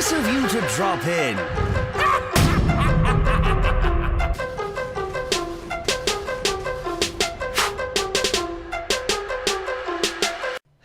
Nice of you to drop in.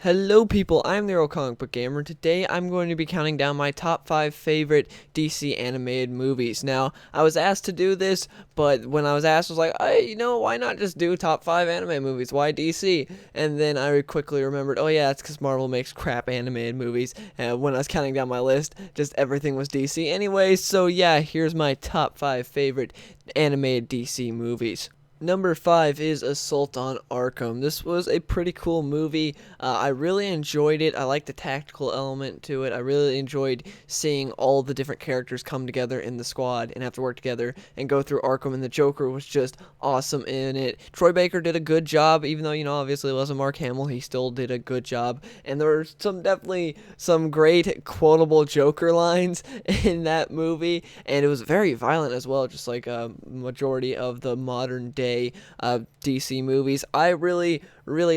Hello people, I'm the Earl Comic Book Gamer. Today I'm going to be counting down my top 5 favorite DC animated movies. Now, I was asked to do this, but when I was asked, I was like, hey, why not just do top 5 anime movies? Why DC? And then I quickly remembered, oh yeah, it's because Marvel makes crap animated movies. And when I was counting down my list, just everything was DC anyway. So yeah, here's my top 5 favorite animated DC movies. Number 5 is Assault on Arkham. This was a pretty cool movie. I really enjoyed it. I liked the tactical element to it. I really enjoyed seeing all the different characters come together in the squad and have to work together and go through Arkham, and the Joker was just awesome in it. Troy Baker did a good job, even though, obviously it wasn't Mark Hamill. He still did a good job. And there were definitely some great quotable Joker lines in that movie, and it was very violent as well, just like a majority of the modern day DC movies. I really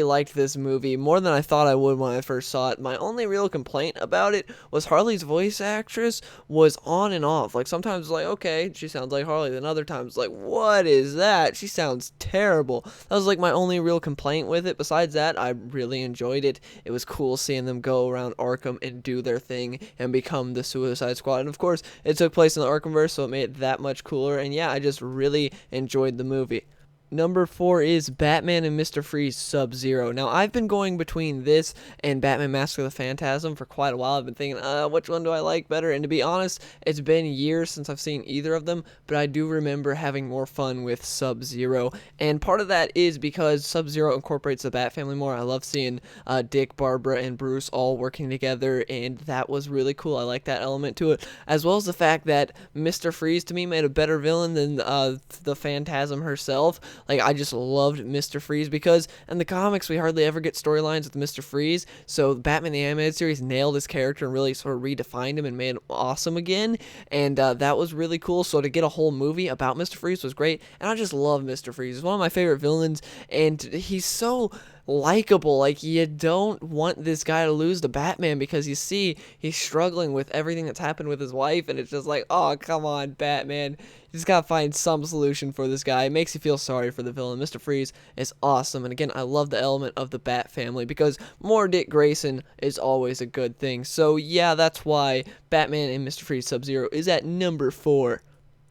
liked this movie more than I thought I would when I first saw it. My only real complaint about it was Harley's voice actress was on and off. Like, sometimes okay, she sounds like Harley, then other times what is that? She sounds terrible. That was my only real complaint with it. Besides that, I really enjoyed it. It was cool seeing them go around Arkham and do their thing and become the Suicide Squad. And of course, it took place in the Arkhamverse, so it made it that much cooler. And yeah, I just really enjoyed the movie. Number 4 is Batman and Mr. Freeze Sub-Zero. Now, I've been going between this and Batman Mask of the Phantasm for quite a while. I've been thinking, which one do I like better? And to be honest, it's been years since I've seen either of them, but I do remember having more fun with Sub-Zero. And part of that is because Sub-Zero incorporates the Bat family more. I love seeing Dick, Barbara, and Bruce all working together, and that was really cool. I like that element to it, as well as the fact that Mr. Freeze, to me, made a better villain than the Phantasm herself. I just loved Mr. Freeze because in the comics, we hardly ever get storylines with Mr. Freeze, so Batman the Animated Series nailed his character and really sort of redefined him and made him awesome again, and that was really cool. So to get a whole movie about Mr. Freeze was great, and I just love Mr. Freeze. He's one of my favorite villains, and he's so likable. You don't want this guy to lose to Batman because you see he's struggling with everything that's happened with his wife, and it's just oh, come on, Batman. You just gotta find some solution for this guy. It makes you feel sorry for the villain. Mr. Freeze is awesome, and again, I love the element of the Bat family because more Dick Grayson is always a good thing. So yeah, that's why Batman and Mr. Freeze Sub-Zero is at number 4.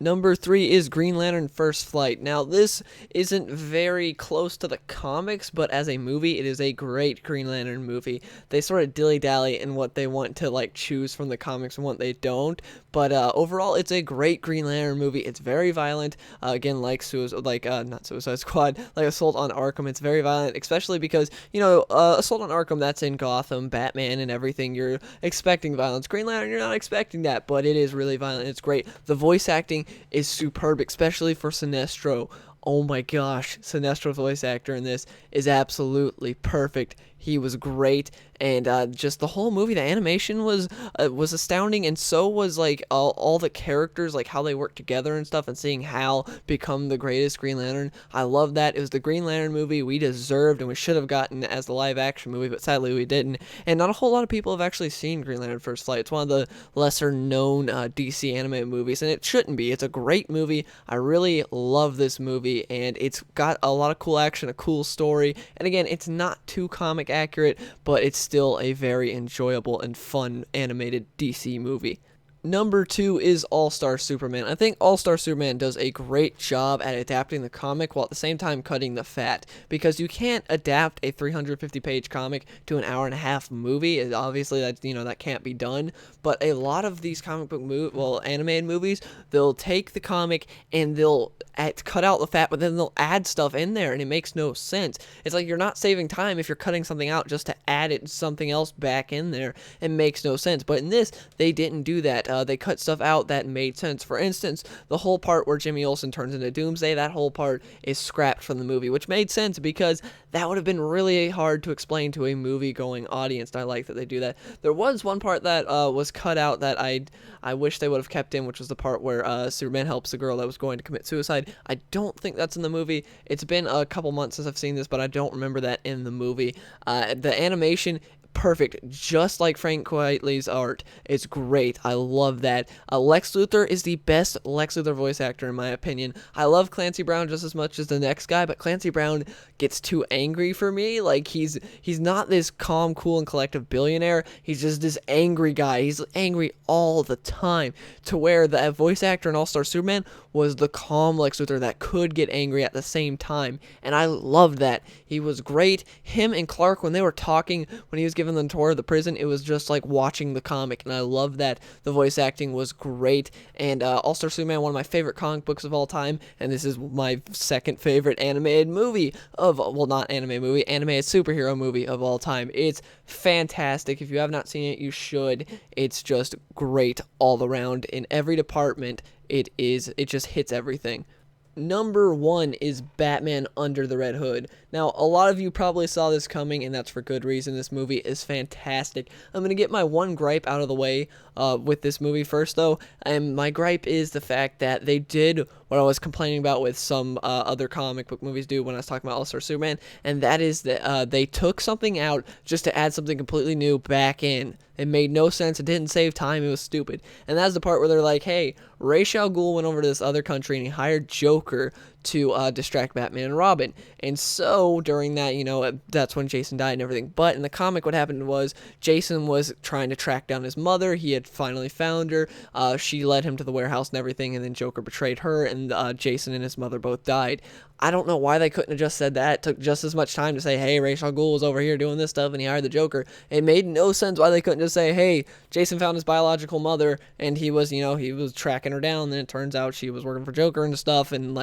Number 3 is Green Lantern First Flight. Now, this isn't very close to the comics, but as a movie, it is a great Green Lantern movie. They sort of dilly-dally in what they want to, choose from the comics and what they don't, but overall, it's a great Green Lantern movie. It's very violent, again, not Suicide Squad, like Assault on Arkham. It's very violent, especially because, Assault on Arkham, that's in Gotham, Batman and everything. You're expecting violence. Green Lantern, you're not expecting that, but it is really violent. It's great. The voice acting is superb, especially for Sinestro. Oh my gosh, Sinestro's voice actor in this is absolutely perfect. He was great, and just the whole movie, the animation was astounding, and so was all the characters, how they work together and stuff, and seeing Hal become the greatest Green Lantern. I love that. It was the Green Lantern movie we deserved and we should have gotten as the live action movie, but sadly we didn't. And not a whole lot of people have actually seen Green Lantern First Flight. It's one of the lesser known DC animated movies, and it shouldn't be. It's a great movie. I really love this movie, and it's got a lot of cool action, a cool story, and again, it's not too comic accurate, but it's still a very enjoyable and fun animated DC movie. Number 2 is All-Star Superman. I think All-Star Superman does a great job at adapting the comic while at the same time cutting the fat, because you can't adapt a 350-page comic to an hour-and-a-half movie. Obviously, that can't be done, but a lot of these comic book animated movies, they'll take the comic and they'll cut out the fat, but then they'll add stuff in there, and it makes no sense. It's you're not saving time if you're cutting something out just to add something else back in there. It makes no sense, but in this, they didn't do that. They cut stuff out that made sense. For instance, the whole part where Jimmy Olsen turns into Doomsday, that whole part is scrapped from the movie, which made sense because that would have been really hard to explain to a movie-going audience. I like that they do that. There was one part that was cut out that I wish they would have kept in, which was the part where Superman helps the girl that was going to commit suicide. I don't think that's in the movie. It's been a couple months since I've seen this, but I don't remember that in the movie. The animation perfect, just like Frank Quitely's art. It's great. I love that. Lex Luthor is the best Lex Luthor voice actor in my opinion. I love Clancy Brown just as much as the next guy, but Clancy Brown gets too angry for me. Like he's not this calm, cool, and collective billionaire. He's just this angry guy. He's angry all the time, to where the voice actor in All-Star Superman was the calm Lex Luthor that could get angry at the same time, and I loved that. He was great. Him and Clark, when they were talking, when he was giving the tour of the prison, it was just like watching the comic, and I loved that. The voice acting was great, and All-Star Superman, one of my favorite comic books of all time, and this is my second favorite animated movie of, well, not anime movie, animated superhero movie of all time. It's fantastic. If you have not seen it, you should. It's just great all around in every department. It just hits everything. Number 1 is Batman Under the Red Hood. Now, a lot of you probably saw this coming, and that's for good reason. This movie is fantastic. I'm going to get my one gripe out of the way with this movie first, though. And my gripe is the fact that they did what I was complaining about with some other comic book movies do when I was talking about All-Star Superman, and that is that they took something out just to add something completely new back in. It made no sense. It didn't save time. It was stupid. And that's the part where they're like, hey, Ra's al Ghul went over to this other country and he hired Joker to distract Batman and Robin. And so during that, that's when Jason died and everything. But in the comic, what happened was Jason was trying to track down his mother. He had finally found her. She led him to the warehouse and everything, and then Joker betrayed her, and Jason and his mother both died. I don't know why they couldn't have just said that. It took just as much time to say, hey, Ra's al Ghul was over here doing this stuff and he hired the Joker. It made no sense why they couldn't just say, hey, Jason found his biological mother and he was tracking her down. Then it turns out she was working for Joker and stuff, and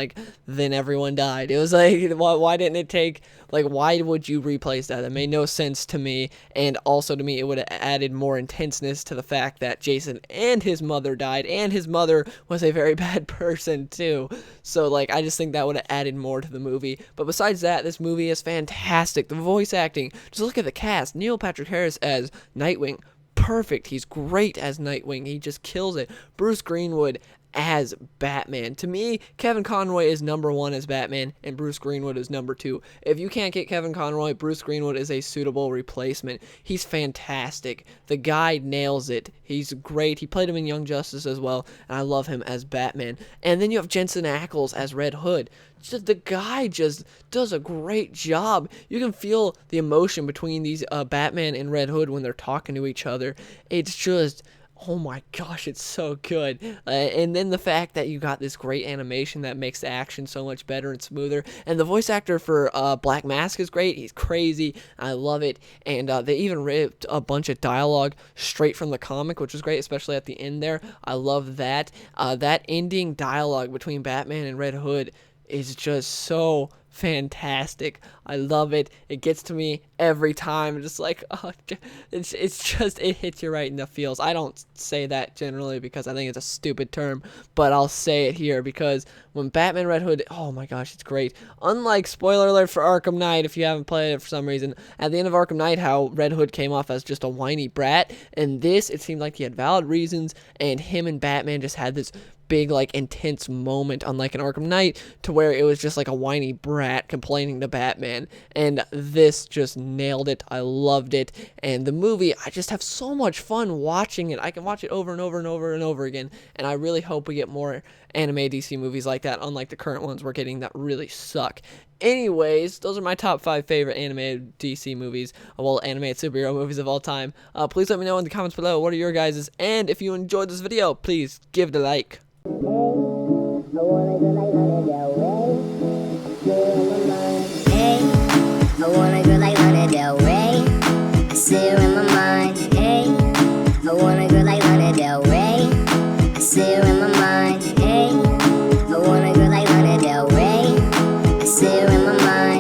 then everyone died. It was like, why didn't it take, why would you replace that? It made no sense to me. And also to me, it would have added more intenseness to the fact that Jason and his mother died, and his mother was a very bad person too. So I just think that would have added more to the movie. But besides that, this movie is fantastic. The voice acting, just look at the cast. Neil Patrick Harris as Nightwing, perfect. He's great as Nightwing. He just kills it. Bruce Greenwood as Batman. To me, Kevin Conroy is number 1 as Batman, and Bruce Greenwood is number 2. If you can't get Kevin Conroy, Bruce Greenwood is a suitable replacement. He's fantastic. The guy nails it. He's great. He played him in Young Justice as well, and I love him as Batman. And then you have Jensen Ackles as Red Hood. The guy just does a great job. You can feel the emotion between these Batman and Red Hood when they're talking to each other. It's just, oh my gosh, it's so good. And then the fact that you got this great animation that makes the action so much better and smoother. And the voice actor for Black Mask is great. He's crazy. I love it. And they even ripped a bunch of dialogue straight from the comic, which was great, especially at the end there. I love that. That ending dialogue between Batman and Red Hood is just so fantastic. I love it. It gets to me every time. Just it hits you right in the feels. I don't say that generally because I think it's a stupid term, but I'll say it here because when Batman Red Hood, oh my gosh, it's great. Unlike, spoiler alert for Arkham Knight, if you haven't played it for some reason, at the end of Arkham Knight, how Red Hood came off as just a whiny brat, and this, it seemed like he had valid reasons, and him and Batman just had this big, intense moment, unlike in Arkham Knight, to where it was just like a whiny brat complaining to Batman, and this just nailed it. I loved it, and the movie, I just have so much fun watching it. I can watch it over and over and over and over again, and I really hope we get more anime DC movies like that, unlike the current ones we're getting that really suck. Anyways, those are my top 5 favorite animated DC movies, animated superhero movies of all time. Please let me know in the comments below what are your guys's, and if you enjoyed this video, please give it a like. I wanna go like Lana Del Rey. I see her in my mind. Hey, I wanna go like Lana Del Rey. I see her in my mind.